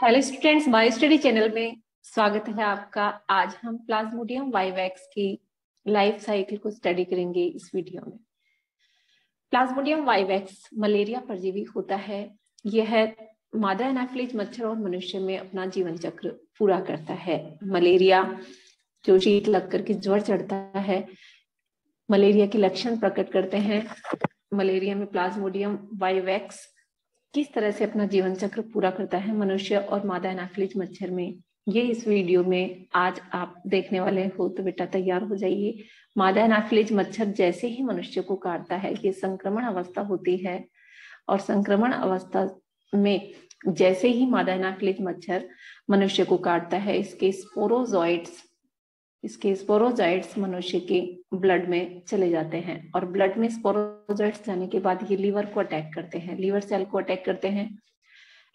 Hello students, bio study channel में स्वागत है आपका। आज हम प्लाज्मोडियम वाइवैक्स की लाइफ साइकिल को स्टडी करेंगे इस वीडियो में। प्लाज्मोडियम वाइवैक्स मलेरिया परजीवी होता है। यह मादा एनाफिलीज मच्छर और मनुष्य में अपना जीवन चक्र पूरा करता है। मलेरिया जो शीत लग करके ज्वर चढ़ता है, मलेरिया के लक्षण प्रकट करते हैं। मलेरिया में प्लाज्मोडियम वाइवैक्स किस तरह से अपना जीवन चक्र पूरा करता है मनुष्य और मादा एनाफिलीज मच्छर में, ये इस वीडियो में आज आप देखने वाले हो। तो बेटा तैयार हो जाइए। मादा एनाफिलीज मच्छर जैसे ही मनुष्य को काटता है, ये संक्रमण अवस्था होती है और संक्रमण अवस्था में जैसे ही मादा एनाफिलीज मच्छर मनुष्य को काटता है, इसके स्पोरोजोइट्स मनुष्य के ब्लड में चले जाते हैं और ब्लड में स्पोरोजोइट्स जाने के बाद ये लीवर को अटैक करते हैं, लीवर सेल को अटैक करते हैं।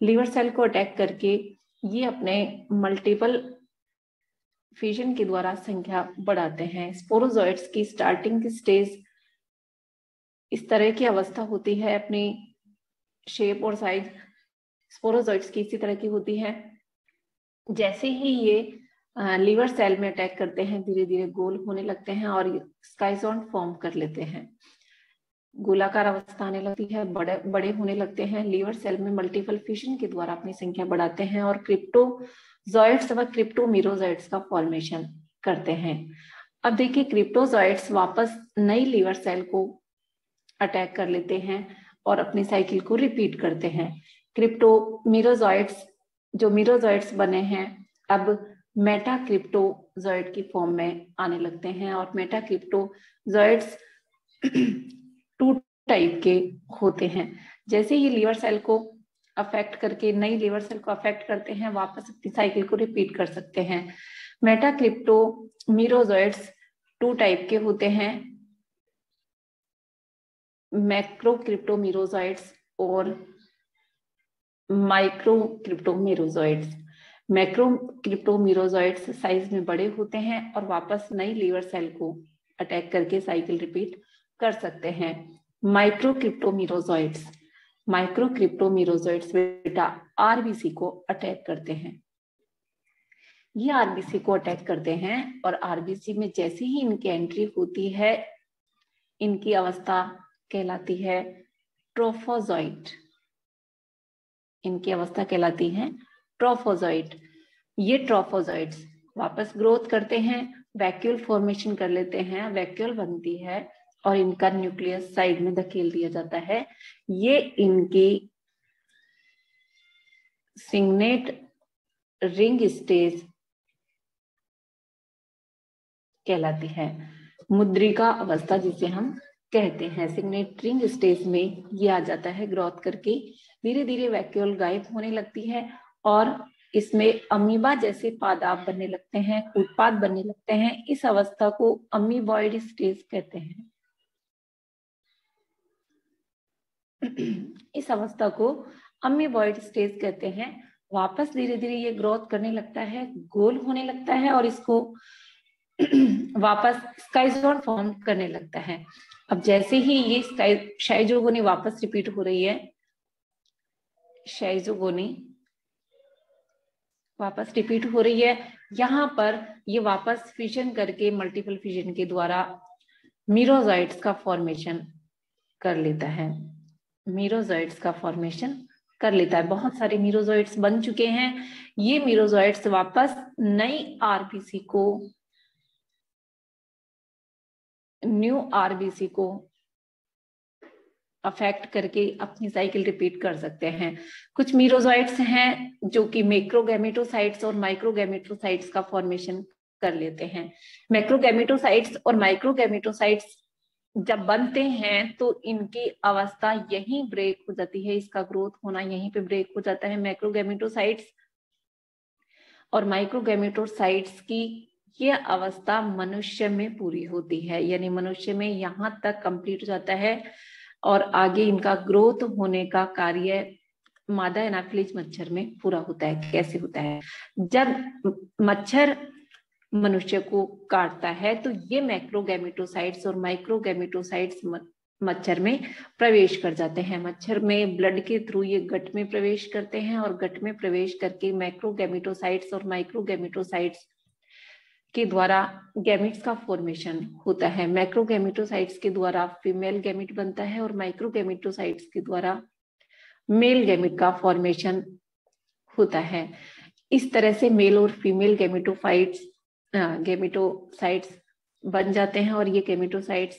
लीवर सेल को अटैक करके ये अपने मल्टीपल फिजन के द्वारा संख्या बढ़ाते हैं। स्पोरोजोइट्स की स्टार्टिंग स्टेज इस तरह की अवस्था होती है, अपनी शेप और साइज स्पोरोजोइट्स की इसी तरह की होती है। जैसे ही ये लीवर सेल में अटैक करते हैं, धीरे धीरे गोल होने लगते हैं और स्काइजोन फॉर्म कर लेते हैं। गोलाकार अवस्था आने लगती है, बड़े बड़े होने लगते हैं। लीवर सेल में मल्टीपल फिशन के द्वारा अपनी संख्या बढ़ाते हैं और क्रिप्टोजोइट्स व क्रिप्टोमीरोजोइट्स का फॉर्मेशन करते हैं। अब देखिए, क्रिप्टोजोइट्स वापस नई लीवर सेल को अटैक कर लेते हैं और अपनी साइकिल को रिपीट करते हैं। क्रिप्टोमीरोजोइट्स जो मीरोजोइट्स बने हैं, अब मेटाक्रिप्टोजोइड की फॉर्म में आने लगते हैं और मेटाक्रिप्टोजोइड्स 2 टाइप के होते हैं। जैसे ही लीवर सेल को अफेक्ट करके नई लीवर सेल को अफेक्ट करते हैं, वापस अपनी साइकिल को रिपीट कर सकते हैं। मेटाक्रिप्टोमीरोजोइड्स 2 टाइप के होते हैं, मैक्रोक्रिप्टोमीरोजोइड्स और माइक्रोक्रिप्टोमीरोजोइड्स। मैक्रोक्रिप्टोमीरोजोइड्स साइज में बड़े होते हैं और वापस नई लीवर सेल को अटैक करके साइकिल रिपीट कर सकते हैं। माइक्रोक्रिप्टोमीरोजोइड्स बेटा आरबीसी को अटैक करते हैं। ये आरबीसी को अटैक करते हैं और आरबीसी में जैसे ही इनकी एंट्री होती है, इनकी अवस्था कहलाती है ट्रोफोजोइट। इनकी अवस्था कहलाती है ट्रोफोजोइट। ये ट्रोफोजोइट्स वापस ग्रोथ करते हैं, वैक्यूल फॉर्मेशन कर लेते हैं, वैक्यूल बनती है और इनका न्यूक्लियस साइड में धकेल दिया जाता है। ये इनकी सिग्नेट रिंग स्टेज कहलाती है। मुद्रिका अवस्था जिसे हम कहते हैं, सिग्नेट रिंग स्टेज में ये आ जाता है ग्रोथ करके। धीरे धीरे वैक्यूल गायब होने लगती है और इसमें अमीबा जैसे पादाप बनने लगते हैं, उत्पाद बनने लगते हैं। इस अवस्था को अमीबॉइड स्टेज कहते हैं। इस अवस्था को अमीबॉइड स्टेज कहते हैं। वापस धीरे धीरे ये ग्रोथ करने लगता है, गोल होने लगता है और इसको वापस स्काइजोन फॉर्म करने लगता है। अब जैसे ही ये शाइजोगोनी वापस रिपीट हो रही है, शाइजोगोनी वापस रिपीट हो रही है, यहाँ पर ये वापस फिजन करके मल्टीपल फिजन के द्वारा मीरोजोइट्स का फॉर्मेशन कर लेता है। मीरोजोइट्स का फॉर्मेशन कर लेता है। बहुत सारे मीरोजोइट्स बन चुके हैं। ये मीरोजोइट्स वापस नई आरबीसी को, न्यू आरबीसी को अफेक्ट करके अपनी साइकिल रिपीट कर सकते हैं। कुछ मीरोजोइट्स हैं जो कि मैक्रोगैमेटोसाइट्स और माइक्रोगैमेटोसाइट्स का फॉर्मेशन कर लेते हैं। मैक्रोगैमेटोसाइट्स और माइक्रोगैमेटोसाइट्स जब बनते हैं तो इनकी अवस्था यहीं ब्रेक हो जाती है, इसका ग्रोथ होना यहीं पे ब्रेक हो जाता है। मैक्रोगैमेटोसाइट्स और माइक्रोगैमेटोसाइट्स की ये अवस्था मनुष्य में पूरी होती है, यानी मनुष्य में यहाँ तक कंप्लीट हो जाता है और आगे इनका ग्रोथ होने का कार्य मादा एनाफिलीज मच्छर में पूरा होता है। कैसे होता है? जब मच्छर मनुष्य को काटता है तो ये मैक्रोगैमेटोसाइट्स और माइक्रोगैमेटोसाइट्स मच्छर में प्रवेश कर जाते हैं। मच्छर में ब्लड के थ्रू ये गट में प्रवेश करते हैं और गट में प्रवेश करके मैक्रोगैमेटोसाइट्स और माइक्रोगैमेटोसाइट्स के द्वारा गैमेट्स का फॉर्मेशन होता है। मैक्रोगैमेटोसाइट्स के द्वारा फीमेल गैमेट बनता है और माइक्रोगैमेटोसाइट्स के द्वारा मेल गैमेट का फॉर्मेशन होता है। इस तरह से मेल और फीमेल गैमेटोसाइट्स बन जाते हैं और ये गैमेटोसाइट्स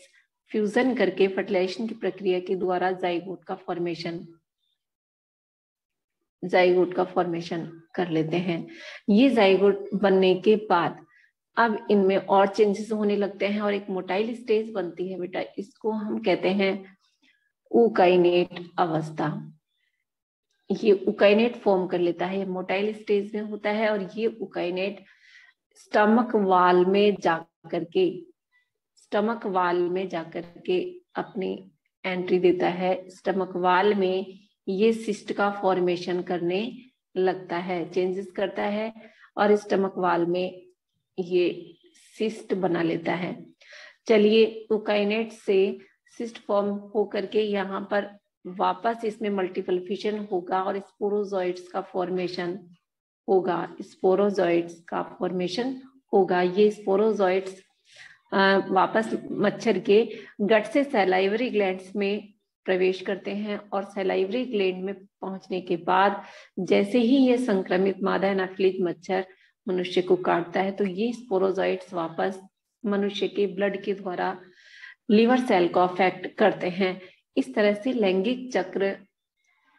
फ्यूजन करके फर्टिलाइजेशन की प्रक्रिया के द्वारा जाइगोट का फॉर्मेशन कर लेते हैं। ये जाइगोट बनने के बाद अब इनमें और चेंजेस होने लगते हैं और एक मोटाइल स्टेज बनती है बेटा, इसको हम कहते हैं ऊकाइनेट अवस्था। ये ऊकाइनेट फॉर्म कर लेता है, ये मोटाइल स्टेज में होता है और ये ऊकाइनेट स्टमक वाल में जाकर के अपनी एंट्री देता है। स्टमक वाल में ये सिस्ट का फॉर्मेशन करने लगता है, चेंजेस करता है और स्टमक वाल में ये सिस्ट बना लेता है। चलिए, ऊकाइनेट से सिस्ट फॉर्म होकर के यहाँ पर वापस इसमें मल्टीपल फिशन होगा और स्पोरोजॉइट्स का फॉर्मेशन होगा। ये स्पोरोजॉइट्स वापस मच्छर के गट से सैलाइवरी ग्लैंड्स में प्रवेश करते हैं और सैलाइवरी ग्लैंड में पहुंचने के बाद जैसे ही ये संक्रमित मादा एनाफिलीज मच्छर मनुष्य को काटता है तो ये स्पोरोजॉइट्स वापस मनुष्य के ब्लड के द्वारा लीवर सेल को अफेक्ट करते हैं। इस तरह से लैंगिक चक्र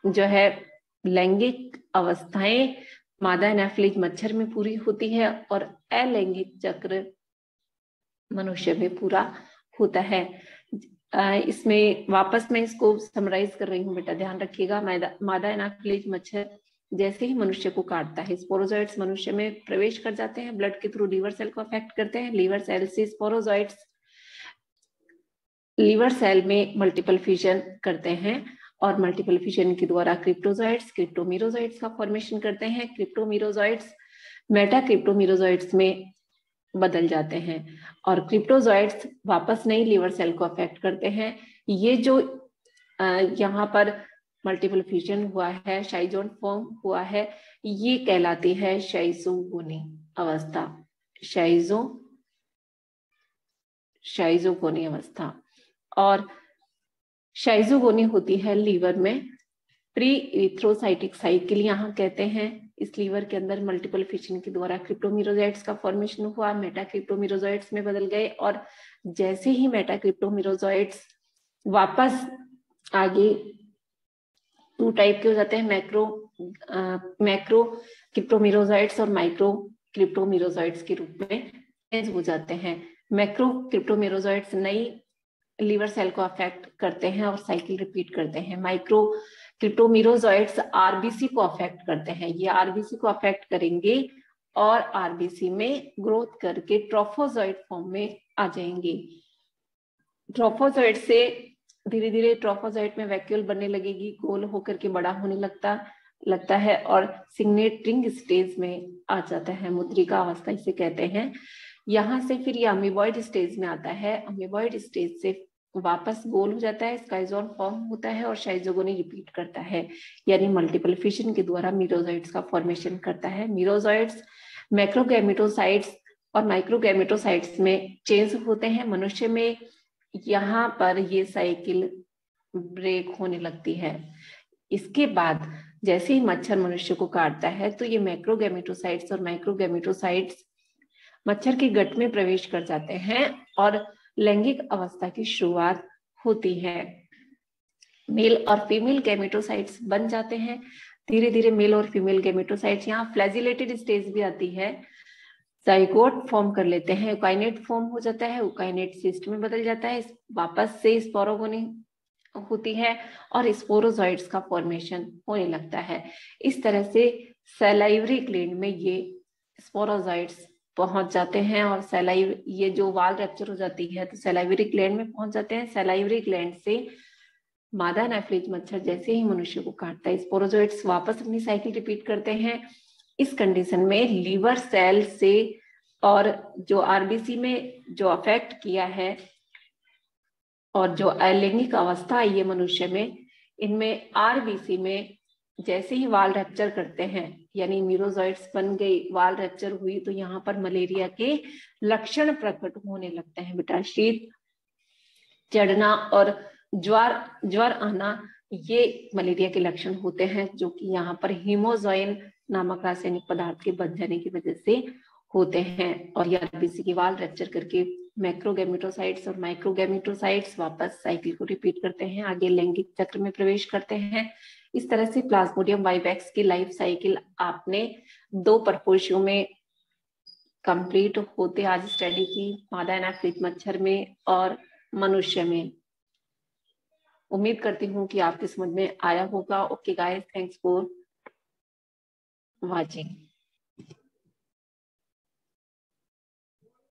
जो है, लैंगिक अवस्थाएं मादा एनाफिलीज मच्छर में पूरी होती है और अलैंगिक चक्र मनुष्य में पूरा होता है। इसमें वापस मैं इसको समराइज कर रही हूँ बेटा, ध्यान रखिएगा। मादा एनाफिलीज मच्छर जैसे ही मनुष्य को काटता है, स्पोरोजॉइट्स मनुष्य में प्रवेश कर जाते हैं, ब्लड के थ्रू लीवर सेल को अफेक्ट करते हैं। लीवर सेल से स्पोरोजॉइट्स लीवर सेल में मल्टीपल फिशन करते हैं और मल्टीपल फिशन के द्वारा क्रिप्टोमीरोजॉइट्स का फॉर्मेशन करते हैं। क्रिप्टोमीरोजॉइट्स मेटाक्रिप्टोमीरोजॉइट्स में बदल जाते हैं और क्रिप्टोजॉइट्स वापस नई लीवर सेल को अफेक्ट करते हैं। ये जो यहाँ पर मल्टीपल फ्यूजन हुआ है, शाइजोन फॉर्म हुआ है, ये कहलाती है शाइजोगोनी अवस्था। शाइजोगोनी अवस्था और शाइजोगोनी होती है लीवर में प्री इरिथ्रोसाइटिक साइकिल यहाँ कहते हैं। इस लीवर के अंदर मल्टीपल फिशन के द्वारा क्रिप्टोमीरोजॉइट्स का फॉर्मेशन हुआ, मेटाक्रिप्टोमीरोजॉइट्स में बदल गए और जैसे ही मेटाक्रिप्टोमीरोजॉइट्स वापस आगे टू टाइप के हो जाते हैं, मैक्रो क्रिप्टोमीरोजॉइट्स और माइक्रो क्रिप्टोमीरोजॉइट्स के रूप में चेंज हो जाते हैं। मैक्रो क्रिप्टोमीरोजॉइट्स नई लीवर सेल को अफेक्ट करते हैं और साइकिल रिपीट करते हैं। माइक्रो क्रिप्टोमीरोजॉइट्स आरबीसी को अफेक्ट करते हैं, ये आरबीसी को अफेक्ट करेंगे और आरबीसी में ग्रोथ करके ट्रोफोजॉइट फॉर्म में आ जाएंगे। ट्रोफोजॉइट से धीरे धीरे ट्रोफोजॉइट में वैक्यूल बनने लगेगी, गोल होकर के बड़ा होने लगता है और सिग्नेटिंग स्टेज में आ जाता है, मुद्रिका अवस्था इसे कहते हैं। यहाँ से फिर ये अमीबॉइड स्टेज में आता है, अमीबॉइड स्टेज से वापस गोल हो जाता है, स्काइजोन फॉर्म होता है और शाइजोगोनी रिपीट करता है, यानी मल्टीपल फिशन के द्वारा मीरोजॉइट्स का फॉर्मेशन करता है। मीरोजॉइट्स मैक्रोगैमेटोसाइट्स और माइक्रोगैमेटोसाइट्स में चेंज होते हैं। मनुष्य में यहाँ पर ये साइकिल ब्रेक होने लगती है। इसके बाद जैसे ही मच्छर मनुष्य को काटता है तो ये मैक्रोगैमेटोसाइट्स और माइक्रोगैमेटोसाइट्स मच्छर के गट में प्रवेश कर जाते हैं और लैंगिक अवस्था की शुरुआत होती है। मेल और फीमेल गैमेटोसाइट्स बन जाते हैं। धीरे धीरे मेल और फीमेल गैमेटोसाइट्स, यहाँ फ्लैजिलेटेड स्टेज भी आती है, जाइगोट फॉर्म कर लेते हैं, यूकाइनेट फॉर्म हो जाता है, यूकाइनेट सिस्ट में बदल जाता है, वापस से स्पोरोगोनी होती है और स्पोरोजॉइट्स का फॉर्मेशन होने लगता है। इस तरह से सैलाइवरी ग्लैंड में ये स्पोरोजॉइट्स पहुंच जाते हैं और ये जो वाल रैप्चर हो जाती है तो सैलाइवरी ग्लैंड में पहुंच जाते हैं। सैलाइवरी ग्लैंड से मादा एनाफिलीज मच्छर जैसे ही मनुष्य को काटता है, स्पोरोजॉइट्स वापस अपनी साइकिल रिपीट करते हैं। इस कंडीशन में लीवर सेल से और जो आरबीसी में जो अफेक्ट किया है और जो अलैंगिक अवस्था आई है मनुष्य में, इनमें आरबीसी में जैसे ही वाल रैप्चर करते हैं, यानी मीरोजॉइट्स बन गई, वाल रैप्चर हुई, तो यहाँ पर मलेरिया के लक्षण प्रकट होने लगते हैं बेटा। शीत चढ़ना और ज्वर आना, ये मलेरिया के लक्षण होते हैं, जो कि यहाँ पर हीमोजॉइन नामक रासायनिक पदार्थ के बन जाने की वजह से होते हैं। और ये आरबीसी की वाल रैप्चर करके मैक्रोगैमेटोसाइट्स और माइक्रोगैमेटोसाइट्स वापस साइकिल को रिपीट करते हैं, आगे लैंगिक चक्र में प्रवेश करते हैं। इस तरह से प्लाज्मोडियम वाइवैक्स की लाइफ साइकिल आपने 2 परपोषियों में कंप्लीट होते आज स्टडी की, मादा एनाफिलिस मच्छर में और मनुष्य में। उम्मीद करती हूँ कि आपके समझ में आया होगा। Okay guys, thanks for watching.